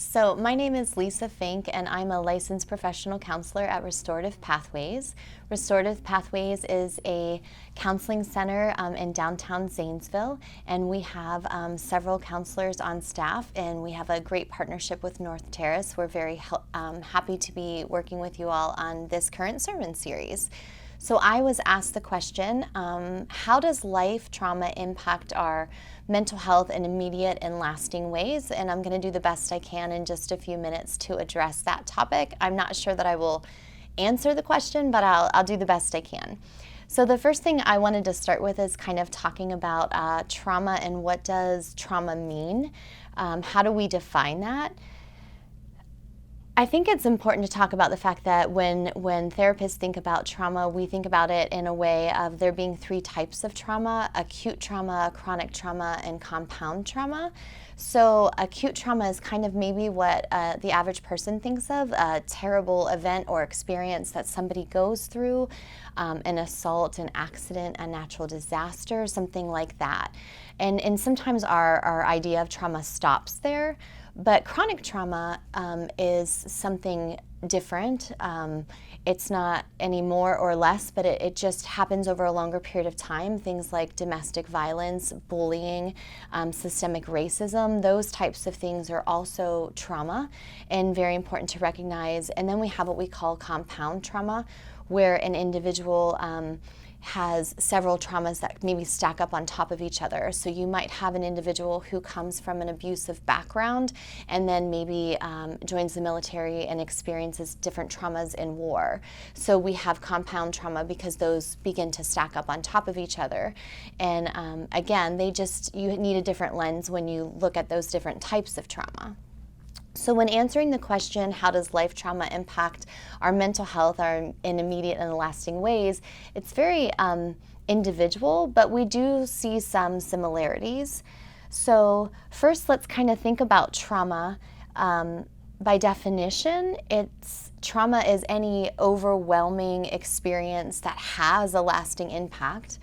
So my name is Lisa Fink, and I'm a licensed professional counselor at Restorative Pathways. Restorative Pathways is a counseling center in downtown Zanesville, and we have several counselors on staff, and we have a great partnership with North Terrace. We're very happy to be working with you all on this current sermon series. So I was asked the question, how does life trauma impact our mental health in immediate and lasting ways? And I'm going to do the best I can in just a few minutes to address that topic. I'm not sure that I will answer the question, but I'll do the best I can. So the first thing I wanted to start with is kind of talking about trauma and what does trauma mean? How do we define that? I think it's important to talk about the fact that when therapists think about trauma, we think about it in a way of there being three types of trauma: acute trauma, chronic trauma, and compound trauma. So acute trauma is kind of maybe what the average person thinks of, a terrible event or experience that somebody goes through, an assault, an accident, a natural disaster, something like that. And sometimes our idea of trauma stops there. But chronic trauma is something different. It's not any more or less, but it just happens over a longer period of time. Things like domestic violence, bullying, systemic racism, those types of things are also trauma and very important to recognize. And then we have what we call compound trauma, where an individual has several traumas that maybe stack up on top of each other. So you might have an individual who comes from an abusive background and then maybe joins the military and experiences different traumas in war. So we have compound trauma because those begin to stack up on top of each other. And again, you need a different lens when you look at those different types of trauma. So when answering the question, how does life trauma impact our mental health in immediate and lasting ways, it's very individual, but we do see some similarities. So first, let's kind of think about trauma. By definition, trauma is any overwhelming experience that has a lasting impact,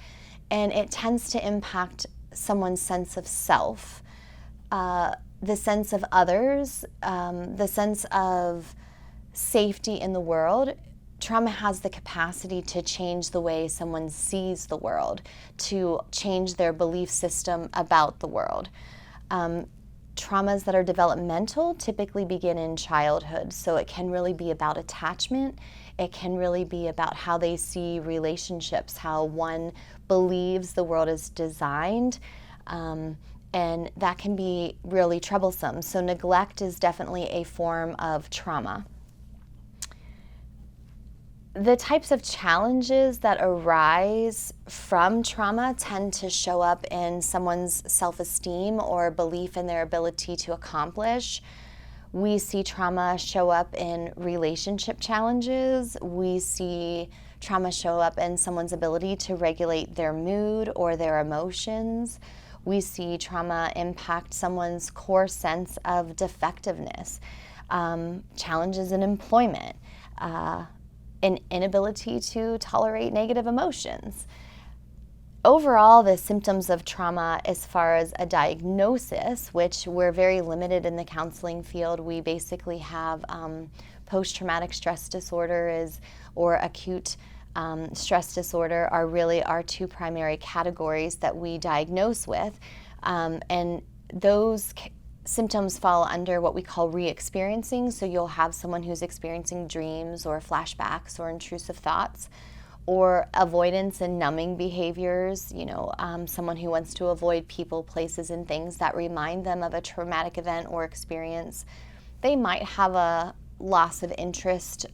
and it tends to impact someone's sense of self, the sense of others, the sense of safety in the world. Trauma has the capacity to change the way someone sees the world, to change their belief system about the world. Traumas that are developmental typically begin in childhood, so it can really be about attachment. It can really be about how they see relationships, how one believes the world is designed. And that can be really troublesome. So neglect is definitely a form of trauma. The types of challenges that arise from trauma tend to show up in someone's self-esteem or belief in their ability to accomplish. We see trauma show up in relationship challenges. We see trauma show up in someone's ability to regulate their mood or their emotions. We see trauma impact someone's core sense of defectiveness, challenges in employment, an inability to tolerate negative emotions. Overall, the symptoms of trauma as far as a diagnosis, which we're very limited in the counseling field, we basically have post-traumatic stress disorder or acute stress disorder are really our two primary categories that we diagnose with. And those symptoms fall under what we call re-experiencing. So you'll have someone who's experiencing dreams or flashbacks or intrusive thoughts, or avoidance and numbing behaviors, someone who wants to avoid people, places, and things that remind them of a traumatic event or experience. They might have a loss of interest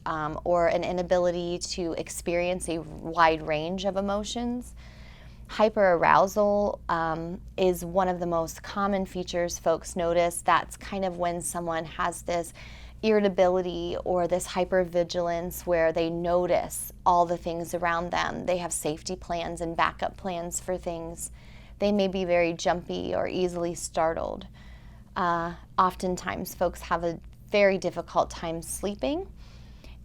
or an inability to experience a wide range of emotions. Hypo Arousal is one of the most common features folks notice. That's kind of when someone has this irritability or this hypervigilance where they notice all the things around them. They have safety plans and backup plans for things. They may be very jumpy or easily startled. Oftentimes folks have a very difficult time sleeping,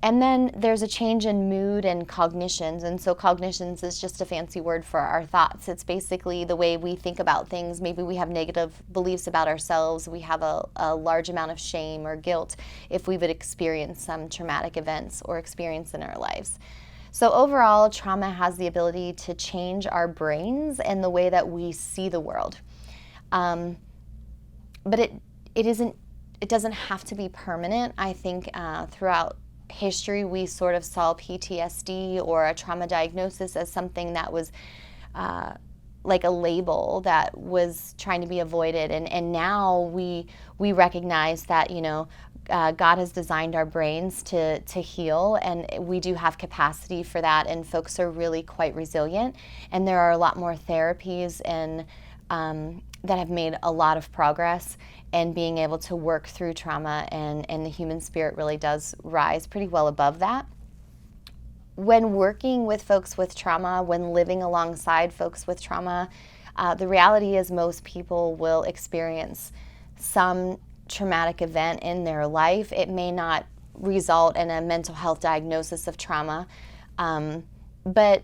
And then there's a change in mood and cognitions. And so cognitions is just a fancy word for our thoughts. It's basically the way we think about things. Maybe we have negative beliefs about ourselves. We have a large amount of shame or guilt if we would experience some traumatic events or experience in our lives. So overall, trauma has the ability to change our brains and the way that we see the world. But it doesn't have to be permanent. I think throughout history, we sort of saw PTSD or a trauma diagnosis as something that was like a label that was trying to be avoided. And now we recognize that, God has designed our brains to heal, and we do have capacity for that, and folks are really quite resilient. And there are a lot more therapies and that have made a lot of progress in being able to work through trauma, and the human spirit really does rise pretty well above that. When working with folks with trauma, when living alongside folks with trauma, the reality is most people will experience some traumatic event in their life. It may not result in a mental health diagnosis of trauma, but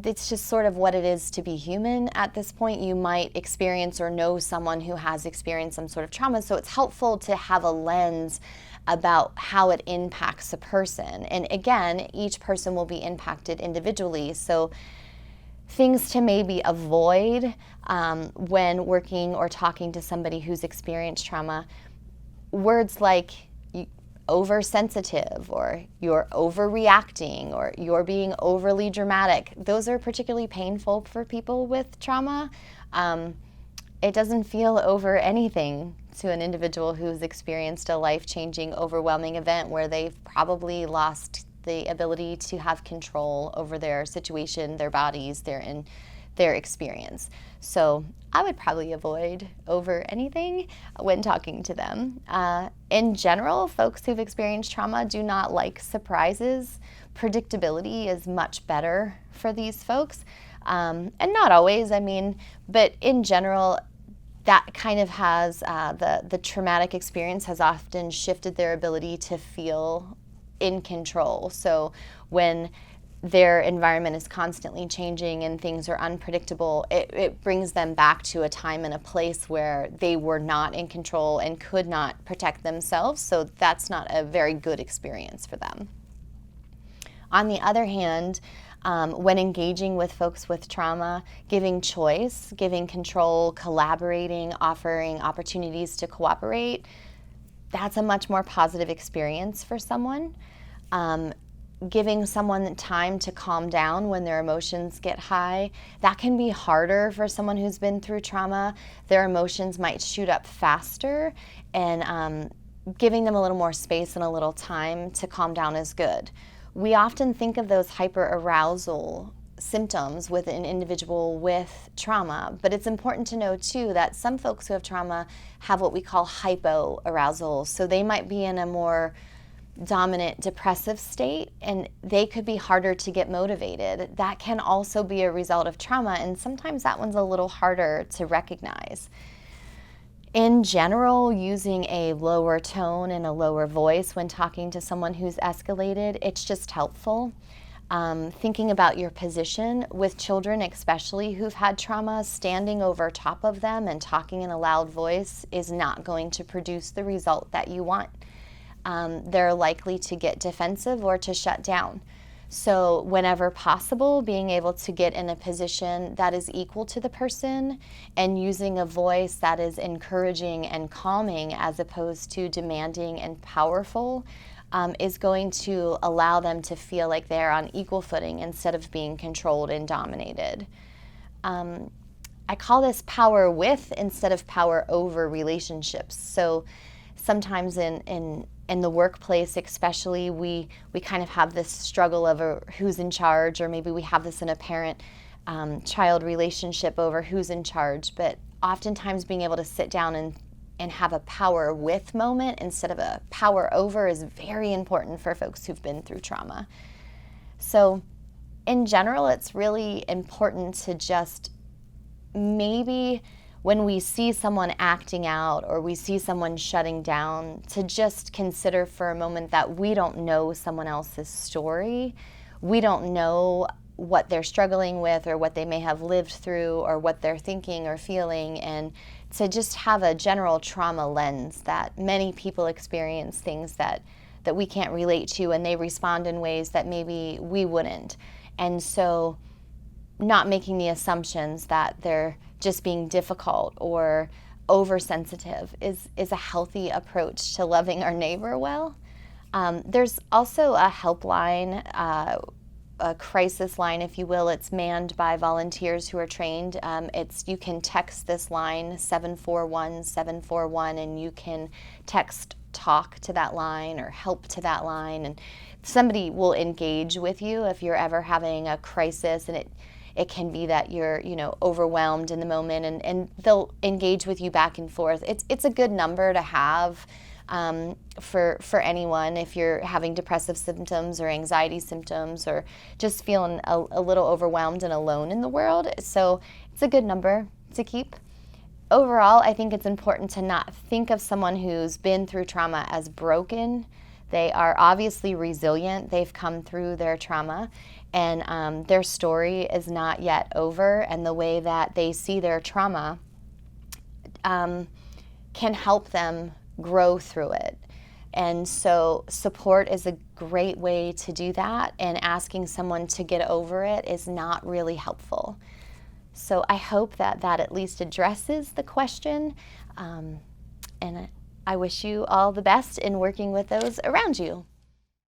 it's just sort of what it is to be human at this point. You might experience or know someone who has experienced some sort of trauma, so it's helpful to have a lens about how it impacts a person. And again, each person will be impacted individually, so things to maybe avoid when working or talking to somebody who's experienced trauma, words like oversensitive, or you're overreacting, or you're being overly dramatic. Those are particularly painful for people with trauma. It doesn't feel over anything to an individual who's experienced a life-changing, overwhelming event where they've probably lost the ability to have control over their situation, their bodies, their experience. So I would probably avoid over anything when talking to them. In general, folks who've experienced trauma do not like surprises. Predictability is much better for these folks. And not always, but in general, that kind of has, the traumatic experience has often shifted their ability to feel in control. So when their environment is constantly changing and things are unpredictable, it brings them back to a time and a place where they were not in control and could not protect themselves. So that's not a very good experience for them. On the other hand, when engaging with folks with trauma, giving choice, giving control, collaborating, offering opportunities to cooperate, that's a much more positive experience for someone. Giving someone time to calm down when their emotions get high, that can be harder for someone who's been through trauma. Their emotions might shoot up faster, and giving them a little more space and a little time to calm down is good. We often think of those hyper arousal symptoms with an individual with trauma, but it's important to know too that some folks who have trauma have what we call hypo arousal. So they might be in a more dominant depressive state, and they could be harder to get motivated. That can also be a result of trauma, and sometimes that one's a little harder to recognize. In general, using a lower tone and a lower voice when talking to someone who's escalated, it's just helpful. Thinking about your position with children, especially who've had trauma, standing over top of them and talking in a loud voice is not going to produce the result that you want. They're likely to get defensive or to shut down. So whenever possible, being able to get in a position that is equal to the person and using a voice that is encouraging and calming as opposed to demanding and powerful is going to allow them to feel like they're on equal footing instead of being controlled and dominated. I call this power with instead of power over relationships. So sometimes in the workplace especially, we kind of have this struggle over who's in charge, or maybe we have this in a parent-child relationship over who's in charge, but oftentimes being able to sit down and have a power with moment instead of a power over is very important for folks who've been through trauma. So in general, it's really important to just maybe when we see someone acting out or we see someone shutting down, to just consider for a moment that we don't know someone else's story. We don't know what they're struggling with or what they may have lived through or what they're thinking or feeling, and to just have a general trauma lens that many people experience things that we can't relate to, and they respond in ways that maybe we wouldn't. And so not making the assumptions that they're just being difficult or oversensitive is a healthy approach to loving our neighbor well. There's also a helpline, a crisis line, if you will. It's manned by volunteers who are trained. You can text this line 741-741, and you can text talk to that line or help to that line, and somebody will engage with you if you're ever having a crisis. And it can be that you're overwhelmed in the moment, and they'll engage with you back and forth. It's a good number to have for anyone if you're having depressive symptoms or anxiety symptoms or just feeling a little overwhelmed and alone in the world. So it's a good number to keep. Overall, I think it's important to not think of someone who's been through trauma as broken. They are obviously resilient. They've come through their trauma, and their story is not yet over, and the way that they see their trauma can help them grow through it. And so support is a great way to do that, and asking someone to get over it is not really helpful. So I hope that at least addresses the question, and I wish you all the best in working with those around you.